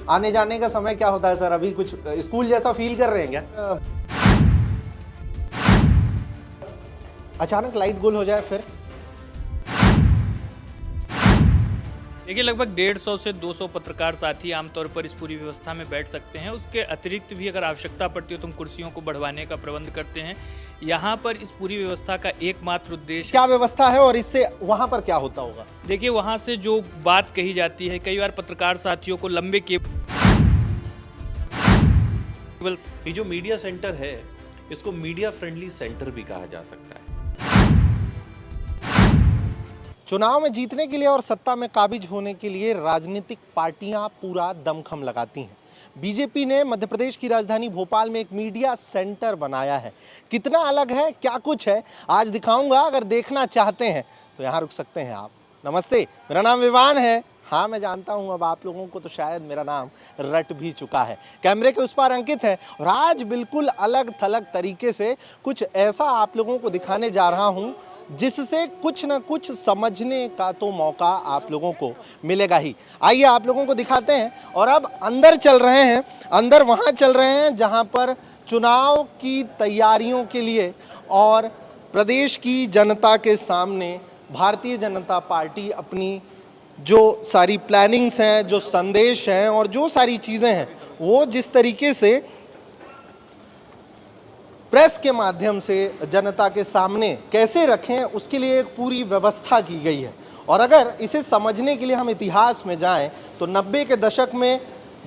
आने जाने का समय क्या होता है सर? अभी कुछ स्कूल जैसा फील कर रहे हैं क्या? अचानक लाइट गुल हो जाए फिर? देखिए, लगभग 150 से 200 पत्रकार साथी आमतौर पर इस पूरी व्यवस्था में बैठ सकते हैं। उसके अतिरिक्त भी अगर आवश्यकता पड़ती है तो हम कुर्सियों को बढ़वाने का प्रबंध करते हैं। यहाँ पर इस पूरी व्यवस्था का एकमात्र उद्देश्य क्या व्यवस्था है और इससे वहां पर क्या होता होगा? देखिए, वहाँ से जो बात कही जाती है, कई बार पत्रकार साथियों को लंबे ये जो मीडिया सेंटर है, इसको मीडिया फ्रेंडली सेंटर भी कहा जा सकता है। चुनाव में जीतने के लिए और सत्ता में काबिज होने के लिए राजनीतिक पार्टियां पूरा दमखम लगाती हैं। बीजेपी ने मध्य प्रदेश की राजधानी भोपाल में एक मीडिया सेंटर बनाया है। कितना अलग है, क्या कुछ है, आज दिखाऊंगा। अगर देखना चाहते हैं तो यहाँ रुक सकते हैं आप। नमस्ते, मेरा नाम विवान है। हाँ, मैं जानता हूँ अब आप लोगों को तो शायद मेरा नाम रट भी चुका है। कैमरे के उस पार अंकित है और आज बिल्कुल अलग थलग तरीके से कुछ ऐसा आप लोगों को दिखाने जा रहा हूँ जिससे कुछ ना कुछ समझने का तो मौका आप लोगों को मिलेगा ही। आइए आप लोगों को दिखाते हैं। और अब अंदर चल रहे हैं, अंदर वहाँ चल रहे हैं जहाँ पर चुनाव की तैयारियों के लिए और प्रदेश की जनता के सामने भारतीय जनता पार्टी अपनी जो सारी प्लानिंग्स हैं, जो संदेश हैं और जो सारी चीज़ें हैं वो जिस तरीके से प्रेस के माध्यम से जनता के सामने कैसे रखें, उसके लिए एक पूरी व्यवस्था की गई है। और अगर इसे समझने के लिए हम इतिहास में जाएं तो 90 के दशक में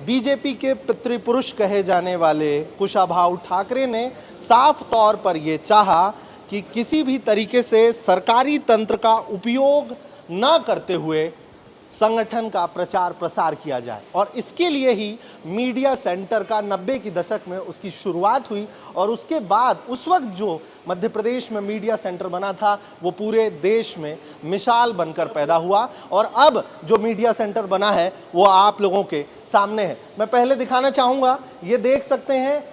बीजेपी के पितृपुरुष कहे जाने वाले कुशाभाऊ ठाकरे ने साफ तौर पर ये चाहा कि किसी भी तरीके से सरकारी तंत्र का उपयोग न करते हुए संगठन का प्रचार प्रसार किया जाए। और इसके लिए ही मीडिया सेंटर का 90 के दशक में उसकी शुरुआत हुई। और उसके बाद उस वक्त जो मध्य प्रदेश में मीडिया सेंटर बना था वो पूरे देश में मिसाल बनकर पैदा हुआ। और अब जो मीडिया सेंटर बना है वो आप लोगों के सामने है। मैं पहले दिखाना चाहूँगा, ये देख सकते हैं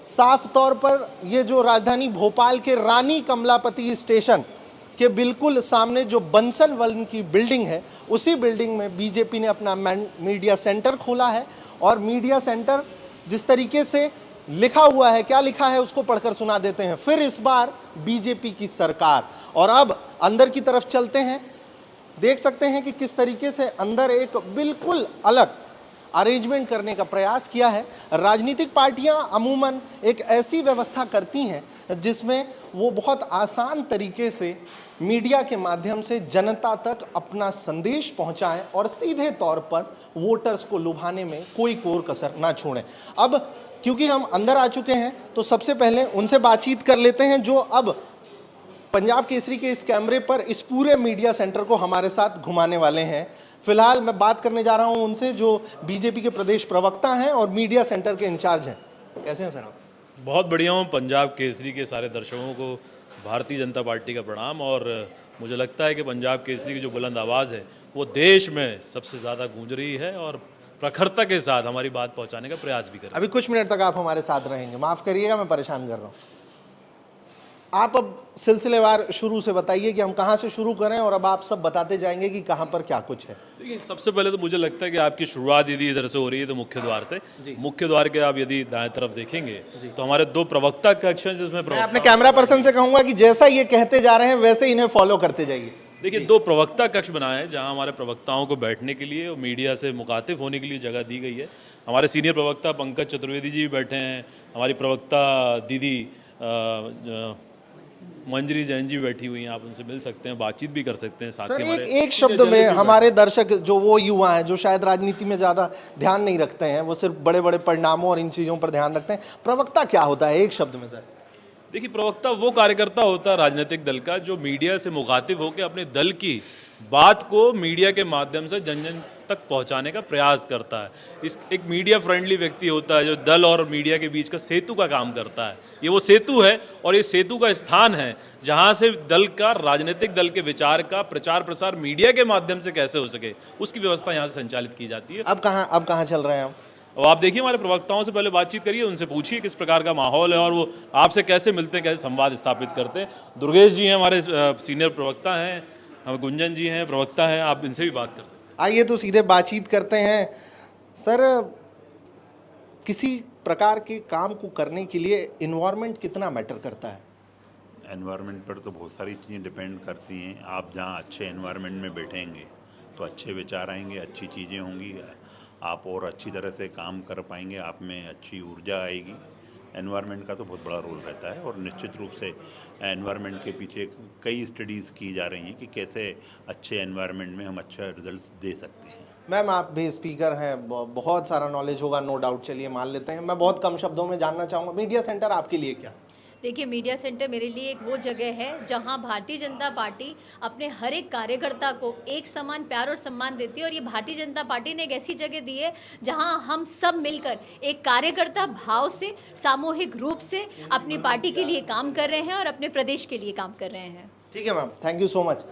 साफ तौर पर, ये जो राजधानी भोपाल के रानी कमलापति स्टेशन के बिल्कुल सामने जो बंसल वन की बिल्डिंग है, उसी बिल्डिंग में बीजेपी ने अपना मीडिया सेंटर खोला है। और मीडिया सेंटर जिस तरीके से लिखा हुआ है, क्या लिखा है उसको पढ़कर सुना देते हैं। फिर इस बार बीजेपी की सरकार। और अब अंदर की तरफ चलते हैं, देख सकते हैं कि किस तरीके से अंदर एक बिल्कुल अलग अरेंजमेंट करने का प्रयास किया है। राजनीतिक पार्टियां अमूमन एक ऐसी व्यवस्था करती हैं जिसमें वो बहुत आसान तरीके से मीडिया के माध्यम से जनता तक अपना संदेश पहुंचाएं और सीधे तौर पर वोटर्स को लुभाने में कोई कोर कसर ना छोड़ें। अब क्योंकि हम अंदर आ चुके हैं तो सबसे पहले उनसे बातचीत कर लेते हैं जो अब पंजाब केसरी के इस कैमरे पर इस पूरे मीडिया सेंटर को हमारे साथ घुमाने वाले हैं। फिलहाल मैं बात करने जा रहा हूं उनसे जो बीजेपी के प्रदेश प्रवक्ता हैं और मीडिया सेंटर के इंचार्ज हैं। कैसे हैं सर आप? बहुत बढ़िया हूँ। पंजाब केसरी के सारे दर्शकों को भारतीय जनता पार्टी का प्रणाम। और मुझे लगता है कि पंजाब केसरी की जो बुलंद आवाज़ है वो देश में सबसे ज़्यादा गूंज रही है और प्रखरता के साथ हमारी बात पहुंचाने का प्रयास भी कर रहे हैं। अभी कुछ मिनट तक आप हमारे साथ रहेंगे, माफ़ करिएगा मैं परेशान कर रहा हूँ। आप अब सिलसिलेवार शुरू से बताइए कि हम कहाँ से शुरू करें और अब आप सब बताते जाएंगे कि कहाँ पर क्या कुछ है। देखिए, सबसे पहले तो मुझे लगता है कि आपकी शुरुआत यदि इधर से हो रही है तो मुख्य द्वार से, मुख्य द्वार के आप यदि दाएं तरफ देखेंगे तो हमारे 2 प्रवक्ता कक्ष हैं जिसमें मैं अपने कैमरा पर्सन से कहूँगा कि जैसा ये कहते जा रहे हैं वैसे इन्हें फॉलो करते जाइए। देखिए, 2 प्रवक्ता कक्ष बनाए हैं जहां हमारे प्रवक्ताओं को बैठने के लिए और मीडिया से मुखातिब होने के लिए जगह दी गई है। हमारे सीनियर प्रवक्ता पंकज चतुर्वेदी जी भी बैठे हैं, हमारी प्रवक्ता दीदी मंजरी जैन जी बैठी हुई हैं, आप उनसे मिल सकते हैं, बातचीत भी कर सकते हैं। साथ ही एक शब्द में हमारे दर्शक जो वो युवा हैं जो शायद राजनीति में ज़्यादा ध्यान नहीं रखते हैं, वो सिर्फ बड़े बड़े परिणामों और इन चीज़ों पर ध्यान रखते हैं, प्रवक्ता क्या होता है एक शब्द में सर? देखिए, प्रवक्ता वो कार्यकर्ता होता है राजनीतिक दल का जो मीडिया से मुखातिब होकर अपने दल की बात को मीडिया के माध्यम से जन जन तक पहुंचाने का प्रयास करता है। इस एक मीडिया फ्रेंडली व्यक्ति होता है जो दल और मीडिया के बीच का सेतु का काम करता है। ये वो सेतु है और ये सेतु का स्थान है जहां से दल का, राजनीतिक दल के विचार का प्रचार प्रसार मीडिया के माध्यम से कैसे हो सके उसकी व्यवस्था यहाँ से संचालित की जाती है। अब कहाँ चल रहे हैं हम? और आप देखिए, हमारे प्रवक्ताओं से पहले बातचीत करिए, उनसे पूछिए किस प्रकार का माहौल है और वो आपसे कैसे मिलते हैं, कैसे संवाद स्थापित करते हैं। दुर्गेश जी हैं हमारे सीनियर प्रवक्ता हैं, हम गुंजन जी हैं प्रवक्ता हैं, आप इनसे भी बात कर सकते हैं। आइए तो सीधे बातचीत करते हैं। सर, किसी प्रकार के काम को करने के लिए इन्वायरमेंट कितना मैटर करता है? एनवायरनमेंट पर तो बहुत सारी चीज़ें डिपेंड करती हैं। आप जहाँ अच्छे एनवायरनमेंट में बैठेंगे तो अच्छे विचार आएंगे, अच्छी चीज़ें होंगी, आप और अच्छी तरह से काम कर पाएंगे, आप में अच्छी ऊर्जा आएगी। एनवायरनमेंट का तो बहुत बड़ा रोल रहता है और निश्चित रूप से एनवायरनमेंट के पीछे कई स्टडीज़ की जा रही हैं कि कैसे अच्छे एनवायरनमेंट में हम अच्छा रिजल्ट दे सकते हैं। मैम, आप भी स्पीकर हैं, बहुत सारा नॉलेज होगा नो डाउट। चलिए मान लेते हैं, मैं बहुत कम शब्दों में जानना चाहूँगा, मीडिया सेंटर आपके लिए क्या? देखिए, मीडिया सेंटर मेरे लिए एक वो जगह है जहां भारतीय जनता पार्टी अपने हर एक कार्यकर्ता को एक समान प्यार और सम्मान देती है। और ये भारतीय जनता पार्टी ने एक ऐसी जगह दी है जहां हम सब मिलकर एक कार्यकर्ता भाव से, सामूहिक रूप से अपनी पार्टी के लिए काम कर रहे हैं और अपने प्रदेश के लिए काम कर रहे हैं। ठीक है ma'am, thank you so much.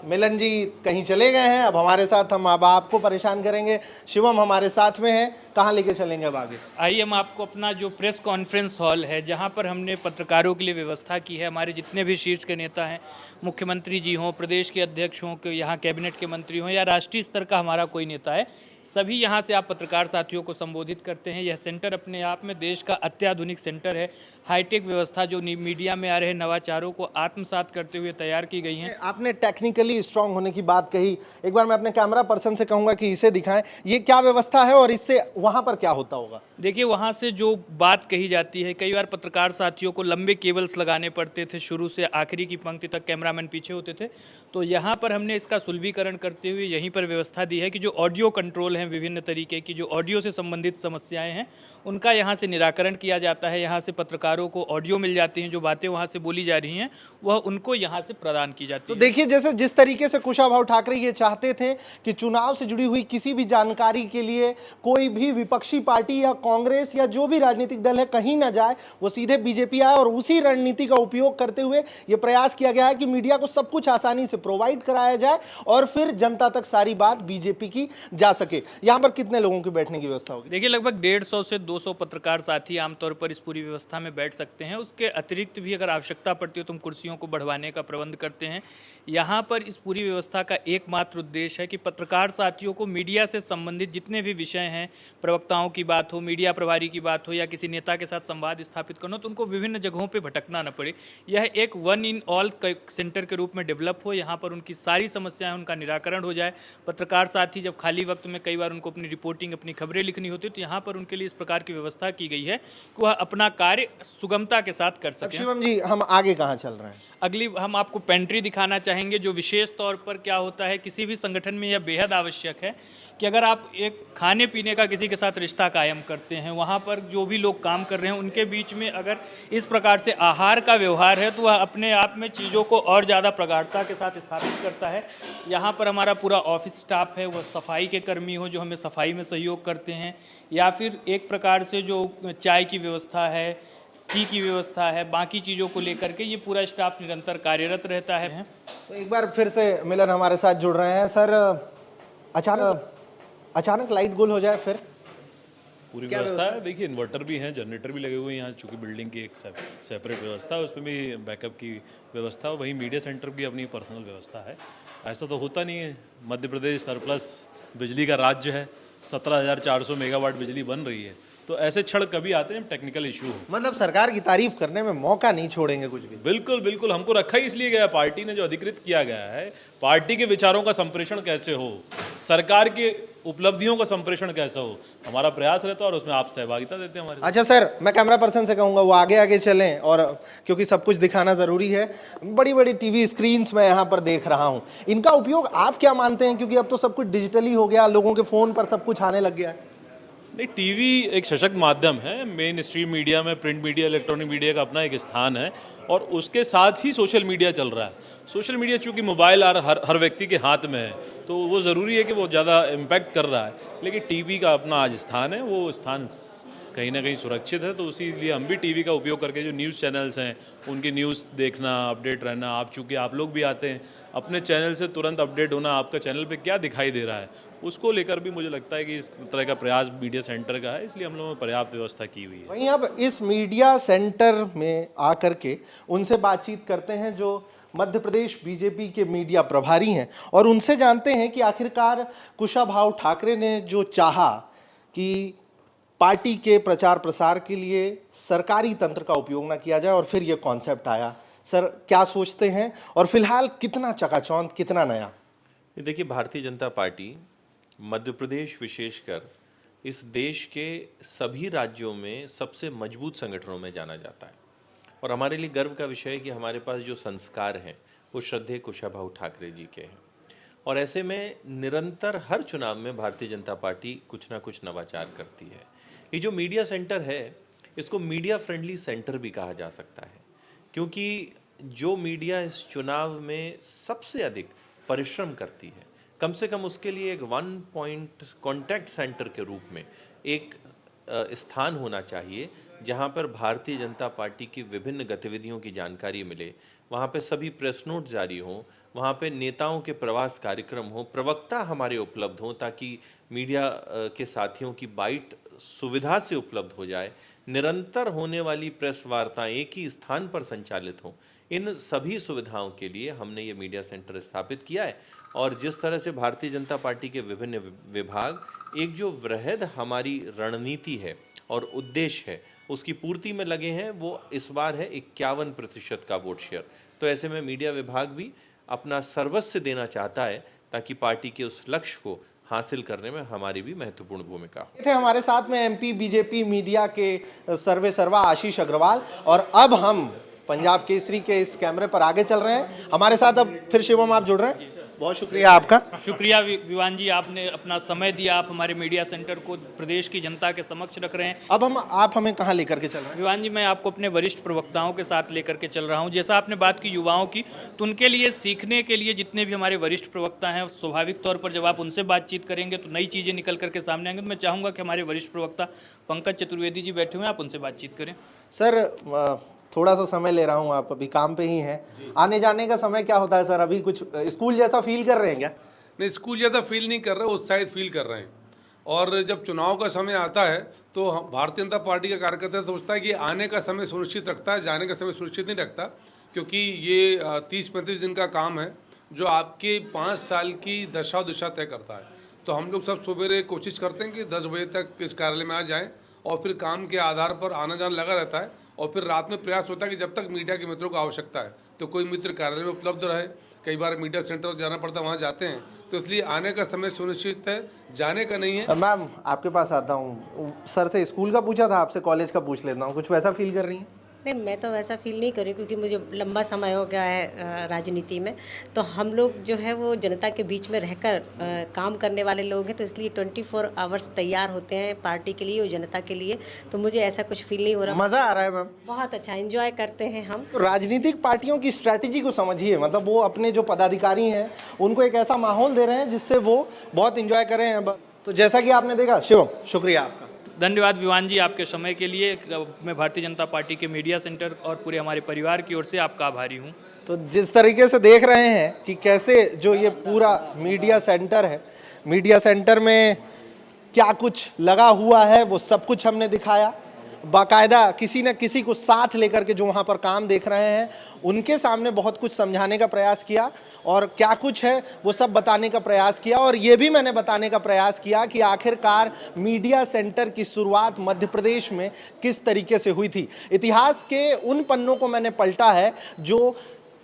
Milan ji कहीं चले गए हैं, अब हमारे साथ, हम अब आपको परेशान करेंगे। शिवम हमारे साथ में है, कहाँ लेके चलेंगे अब आगे? आइए हम आपको अपना जो प्रेस कॉन्फ्रेंस हॉल है, जहां पर हमने पत्रकारों के लिए व्यवस्था की है, हमारे जितने भी शीर्ष के नेता हैं, मुख्यमंत्री जी हों, प्रदेश के अध्यक्ष हों, कि यहाँ कैबिनेट के मंत्री हों या राष्ट्रीय स्तर का हमारा कोई नेता है, सभी यहाँ से आप पत्रकार साथियों को संबोधित करते हैं। यह सेंटर अपने आप में देश का अत्याधुनिक सेंटर है। हाईटेक व्यवस्था जो मीडिया में आ रहे नवाचारों को आत्मसात करते हुए तैयार की गई हैं। आपने टेक्निकली स्ट्रांग होने की बात कही, एक बार मैं अपने कैमरा पर्सन से कहूँगा कि इसे दिखाएं, ये क्या व्यवस्था है और इससे वहाँ पर क्या होता होगा? देखिए, वहाँ से जो बात कही जाती है, कई बार पत्रकार साथियों को लंबे केबल्स लगाने पड़ते थे, शुरू से आखिरी की पंक्ति तक कैमरामैन पीछे होते थे। तो यहाँ पर हमने इसका सुलभीकरण करते हुए यहीं पर व्यवस्था दी है कि जो ऑडियो कंट्रोल हैं, विभिन्न तरीके की जो ऑडियो से संबंधित समस्याएं हैं, उनका यहाँ से निराकरण किया जाता है। यहाँ से पत्रकारों को ऑडियो मिल जाती हैं, जो बातें वहाँ से बोली जा रही हैं वह उनको यहाँ से प्रदान की जाती है। तो देखिए, जैसे जिस तरीके से कुशाभाऊ ठाकरे ये चाहते थे कि चुनाव से जुड़ी हुई किसी भी जानकारी के लिए कोई भी विपक्षी पार्टी या कांग्रेस या जो भी राजनीतिक दल है कहीं ना जाए, वो सीधे बीजेपी आए, और उसी रणनीति का उपयोग करते हुए ये प्रयास किया गया है कि मीडिया को सब कुछ आसानी से प्रोवाइड कराया जाए और फिर जनता तक सारी बात बीजेपी की जा सके। यहाँ पर कितने लोगों की बैठने की व्यवस्था होगी? देखिए, लगभग 150 से 200 पत्रकार साथी आमतौर पर इस पूरी व्यवस्था में बैठ सकते हैं। उसके अतिरिक्त भी अगर आवश्यकता पड़ती हो तो हम कुर्सियों को बढ़वाने का प्रबंध करते हैं। यहाँ पर इस पूरी व्यवस्था का एकमात्र उद्देश्य है कि पत्रकार साथियों को मीडिया से संबंधित जितने भी विषय हैं, प्रवक्ताओं की बात हो, मीडिया प्रभारी की बात हो या किसी नेता के साथ संवाद स्थापित करना हो, तो उनको विभिन्न जगहों पर भटकना न पड़े। यह एक वन इन ऑल सेंटर के रूप में डेवलप हो, यहाँ पर उनकी सारी समस्याएं, उनका निराकरण हो जाए। पत्रकार साथी जब खाली वक्त में कई बार उनको अपनी रिपोर्टिंग, अपनी खबरें लिखनी होती है, तो यहाँ पर उनके लिए इस प्रकार की व्यवस्था की गई है कि वह अपना कार्य सुगमता के साथ कर सकें। शिवम जी, हम आगे कहाँ चल रहे हैं? अगली हम आपको पेंट्री दिखाना चाहेंगे, जो विशेष तौर पर क्या होता है, किसी भी संगठन में यह बेहद आवश्यक है कि अगर आप एक खाने पीने का किसी के साथ रिश्ता कायम करते हैं, वहाँ पर जो भी लोग काम कर रहे हैं उनके बीच में अगर इस प्रकार से आहार का व्यवहार है, तो वह अपने आप में चीज़ों को और ज़्यादा प्रगाढ़ता के साथ स्थापित करता है। यहाँ पर हमारा पूरा ऑफिस स्टाफ है, वह सफाई के कर्मी हो जो हमें सफाई में सहयोग करते हैं, या फिर एक प्रकार से जो चाय की व्यवस्था है, टी की व्यवस्था है, बाकी चीज़ों को लेकर के ये पूरा स्टाफ निरंतर कार्यरत रहता है। तो एक बार फिर से मिलन हमारे साथ जुड़ रहे हैं। सर, अचानक लाइट गुल हो जाए फिर पूरी व्यवस्था है। देखिए, इन्वर्टर भी हैं, जनरेटर भी लगे हुए हैं यहाँ, चूँकि बिल्डिंग की एक सेपरेट व्यवस्था है, उसमें भी बैकअप की व्यवस्था है। वहीं मीडिया सेंटर की अपनी पर्सनल व्यवस्था है। ऐसा तो होता नहीं है, मध्य प्रदेश सरप्लस बिजली का राज्य है, 17,400 मेगावाट बिजली बन रही है, तो ऐसे क्षण कभी आते हैं टेक्निकल इशू हो। मतलब सरकार की तारीफ करने में मौका नहीं छोड़ेंगे कुछ भी। बिल्कुल बिल्कुल, हमको रखा ही इसलिए गया, पार्टी ने जो अधिकृत किया गया है, पार्टी के विचारों का संप्रेषण कैसे हो, सरकार के उपलब्धियों का संप्रेषण कैसे हो, हमारा प्रयास रहता है और उसमें आप सहभागिता देते हैं हमारे। अच्छा सर, मैं कैमरा पर्सन से कहूँगा वो आगे आगे चलें, और क्योंकि सब कुछ दिखाना ज़रूरी है। बड़ी बड़ी टीवी स्क्रीन्स मैं यहाँ पर देख रहा हूँ, इनका उपयोग आप क्या मानते हैं? क्योंकि अब तो सब कुछ डिजिटली हो गया, लोगों के फ़ोन पर सब कुछ आने लग गया है। नहीं, टीवी एक सशक्त माध्यम है। मेन स्ट्रीम मीडिया में प्रिंट मीडिया, इलेक्ट्रॉनिक मीडिया का अपना एक स्थान है, और उसके साथ ही सोशल मीडिया चल रहा है। सोशल मीडिया चूँकि मोबाइल हर व्यक्ति के हाथ में है, तो वो ज़रूरी है कि वो ज़्यादा इम्पैक्ट कर रहा है, लेकिन टीवी का अपना आज स्थान है, वो स्थान कहीं ना कहीं सुरक्षित है। तो इसीलिए हम भी टीवी का उपयोग करके जो न्यूज़ चैनल्स हैं उनकी न्यूज़ देखना, अपडेट रहना, आप चूँकि आप लोग भी आते हैं, अपने चैनल से तुरंत अपडेट होना, आपका चैनल पे क्या दिखाई दे रहा है, उसको लेकर भी मुझे लगता है कि इस तरह का प्रयास मीडिया सेंटर का है, इसलिए हम लोगों ने पर्याप्त व्यवस्था की हुई है। वहीं अब इस मीडिया सेंटर में आकर के उनसे बातचीत करते हैं जो मध्य प्रदेश बीजेपी के मीडिया प्रभारी हैं, और उनसे जानते हैं कि आखिरकार कुशाभाऊ ठाकरे ने जो चाहा कि पार्टी के प्रचार प्रसार के लिए सरकारी तंत्र का उपयोग ना किया जाए और फिर ये कॉन्सेप्ट आया। सर क्या सोचते हैं और फिलहाल कितना चकाचौंध, कितना नया? देखिए, भारतीय जनता पार्टी मध्य प्रदेश विशेषकर इस देश के सभी राज्यों में सबसे मजबूत संगठनों में जाना जाता है और हमारे लिए गर्व का विषय है कि हमारे पास जो संस्कार हैं वो श्रद्धेय कुशाभाऊ ठाकरे जी के हैं और ऐसे में निरंतर हर चुनाव में भारतीय जनता पार्टी कुछ ना कुछ नवाचार करती है। ये जो मीडिया सेंटर है इसको मीडिया फ्रेंडली सेंटर भी कहा जा सकता है, क्योंकि जो मीडिया इस चुनाव में सबसे अधिक परिश्रम करती है, कम से कम उसके लिए एक 1 पॉइंट कॉन्टैक्ट सेंटर के रूप में एक स्थान होना चाहिए जहां पर भारतीय जनता पार्टी की विभिन्न गतिविधियों की जानकारी मिले, वहां पे सभी प्रेस नोट जारी हों, वहां पे नेताओं के प्रवास कार्यक्रम हो, प्रवक्ता हमारे उपलब्ध हों ताकि मीडिया के साथियों की बाइट सुविधा से उपलब्ध हो जाए, निरंतर होने वाली प्रेस वार्ताएं एक ही स्थान पर संचालित हों। इन सभी सुविधाओं के लिए हमने ये मीडिया सेंटर स्थापित किया है और जिस तरह से भारतीय जनता पार्टी के विभिन्न विभाग एक जो वृहद हमारी रणनीति है और उद्देश्य है उसकी पूर्ति में लगे हैं, वो इस बार है 51% का वोट शेयर। तो ऐसे में मीडिया विभाग भी अपना सर्वस्व देना चाहता है ताकि पार्टी के उस लक्ष्य को हासिल करने में हमारी भी महत्वपूर्ण भूमिका हो। थे हमारे साथ में एमपी बीजेपी मीडिया के सर्वे सर्वा आशीष अग्रवाल और अब हम पंजाब केसरी के इस कैमरे पर आगे चल रहे हैं। हमारे साथ अब फिर शिवम आप जुड़ रहे हैं, बहुत शुक्रिया आपका। शुक्रिया विवान जी, आपने अपना समय दिया, आप हमारे मीडिया सेंटर को प्रदेश की जनता के समक्ष रख रहे हैं। अब आप हमें कहाँ लेकर के चल रहे हैं? विवान जी, मैं आपको अपने वरिष्ठ प्रवक्ताओं के साथ लेकर के चल रहा हूं। जैसा आपने बात की युवाओं की, तो उनके लिए सीखने के लिए जितने भी हमारे वरिष्ठ प्रवक्ता हैं, स्वाभाविक तौर पर जब आप उनसे बातचीत करेंगे तो नई चीज़ें निकल करके सामने आएंगे। तो मैं चाहूँगा कि हमारे वरिष्ठ प्रवक्ता पंकज चतुर्वेदी जी बैठे हुए हैं, आप उनसे बातचीत करें। सर थोड़ा सा समय ले रहा हूँ, आप अभी काम पे ही हैं, आने जाने का समय क्या होता है सर? अभी कुछ स्कूल जैसा फील कर रहे हैं क्या? नहीं, स्कूल ज़्यादा फील नहीं कर रहे, उत्साहित फील कर रहे हैं। और जब चुनाव का समय आता है तो भारतीय जनता पार्टी का कार्यकर्ता सोचता है कि आने का समय सुनिश्चित रखता है, जाने का समय सुनिश्चित नहीं रखता, क्योंकि ये 30-35 दिन का काम है जो आपके 5 साल की दशा दिशा तय करता है। तो हम लोग सब सवेरे कोशिश करते हैं कि 10 बजे तक इस कार्यालय में आ जाएँ और फिर काम के आधार पर आना जाना लगा रहता है और फिर रात में प्रयास होता है कि जब तक मीडिया के मित्रों को आवश्यकता है तो कोई मित्र कार्यालय में उपलब्ध रहे। कई बार मीडिया सेंटर जाना पड़ता है, वहाँ जाते हैं, तो इसलिए आने का समय सुनिश्चित है, जाने का नहीं है। मैम आपके पास आता हूँ, सर से स्कूल का पूछा था, आपसे कॉलेज का पूछ लेता हूँ, कुछ वैसा फील कर रही हैं? नहीं, मैं तो वैसा फील नहीं कर रही क्योंकि मुझे लंबा समय हो गया है राजनीति में। तो हम लोग जो है वो जनता के बीच में रहकर काम करने वाले लोग हैं, तो इसलिए 24 आवर्स तैयार होते हैं पार्टी के लिए और जनता के लिए। तो मुझे ऐसा कुछ फील नहीं हो रहा। मज़ा आ रहा है मैम? बहुत अच्छा, एंजॉय करते हैं हम। तो राजनीतिक पार्टियों की स्ट्रैटेजी को समझिए, मतलब वो अपने जो पदाधिकारी हैं उनको एक ऐसा माहौल दे रहे हैं जिससे वो बहुत इंजॉय करें। तो जैसा कि आपने देखा, शिवम शुक्रिया आपका। धन्यवाद विवान जी आपके समय के लिए। मैं भारतीय जनता पार्टी के मीडिया सेंटर और पूरे हमारे परिवार की ओर से आपका आभारी हूँ। तो जिस तरीके से देख रहे हैं कि कैसे जो ये पूरा मीडिया सेंटर है, मीडिया सेंटर में क्या कुछ लगा हुआ है वो सब कुछ हमने दिखाया। बाकायदा किसी न किसी को साथ लेकर के जो वहाँ पर काम देख रहे हैं उनके सामने बहुत कुछ समझाने का प्रयास किया और क्या कुछ है वो सब बताने का प्रयास किया। और ये भी मैंने बताने का प्रयास किया कि आखिरकार मीडिया सेंटर की शुरुआत मध्य प्रदेश में किस तरीके से हुई थी। इतिहास के उन पन्नों को मैंने पलटा है जो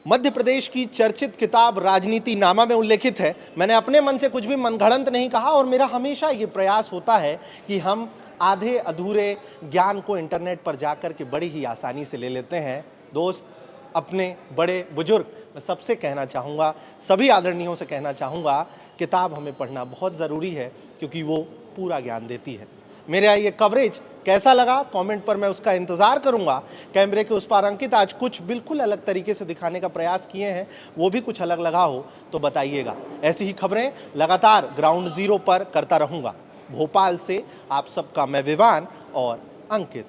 मध्य प्रदेश की चर्चित किताब राजनीति नामा में उल्लेखित है। मैंने अपने मन से कुछ भी मनगढ़ंत नहीं कहा और मेरा हमेशा ये प्रयास होता है कि हम आधे अधूरे ज्ञान को इंटरनेट पर जाकर के बड़ी ही आसानी से ले लेते हैं। दोस्त, अपने बड़े बुजुर्ग, मैं सबसे कहना चाहूँगा, सभी आदरणीयों से कहना चाहूँगा, किताब हमें पढ़ना बहुत ज़रूरी है क्योंकि वो पूरा ज्ञान देती है। मेरा ये कवरेज कैसा लगा कमेंट पर मैं उसका इंतज़ार करूंगा। कैमरे के उस पार अंकित आज कुछ बिल्कुल अलग तरीके से दिखाने का प्रयास किए हैं, वो भी कुछ अलग लगा हो तो बताइएगा। ऐसी ही खबरें लगातार ग्राउंड ज़ीरो पर करता रहूँगा। भोपाल से आप सबका मैं विवान और अंकित।